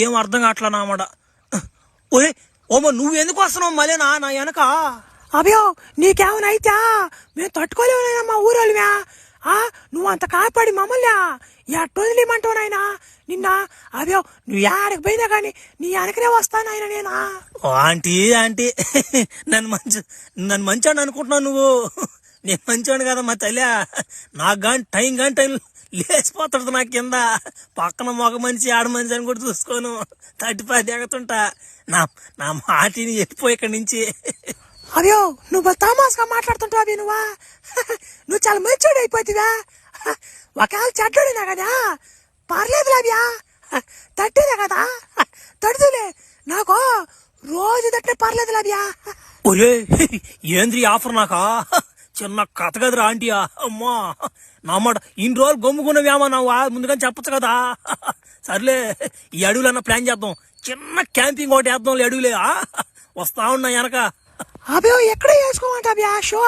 ఏం అర్థం కావట్లా నామాట. ఓరే ఓమో నువ్వెందుకు వస్తున్నావు మళ్ళీ నా వెనక? అభ్యో నీకేమైనా అయితే మేము తట్టుకోలేవునైనా మా ఊరోళ్ళువా. నువ్వు అంత కాపాడి మమ్మల్ని ఎట్టొదిలేమంటావు నాయనా నిన్న. అభ్యో నువ్వు ఏడకి పోయినా కానీ నీ వెనకనే వస్తానాయన నేనా. ఆంటీ ఆంటీ నన్ను మంచోడు అనుకుంటున్నావు నువ్వు. నేను మంచోడు కదా మా తల్లి. నాకు కానీ టైం లేచిపోతాడు నా కింద. పక్కన మగ మనిషి ఆడ మనిషి అని కూడా చూసుకోను. 35 ఎగతుంటా. నా మాటిని వెళ్ళిపోయి ఇక్కడి నుంచి. అయ్యో నువ్వు తమాస్గా మాట్లాడుతుంటావు అవి. నువ్వు చాలా మంచోడు అయిపోతావా. ఒకవేళ చెడ్డోడినా కదా పర్లేదు లాభ్యా. తట్టిదే కదా తడుతులే నాకు రోజు తట్టే పర్లేదు లాభ్యా. ఒరే ఏంద్రీ ఆఫర్ నాకా? చిన్న కథ కదరా ఆంటీయా. అమ్మా నా మాట ఇన్ని రోజులు గమ్ముకున్నవేమో నావా ముందుగానే చెప్పచ్చు కదా. సర్లే ఈ అడవులన్నా ప్లాన్ చేద్దాం. చిన్న క్యాంపింగ్ ఒకటి వేద్దాం అడవులే. వస్తా ఉన్నా వెనక. అభ్యో ఎక్కడ వేసుకోమంటా షో?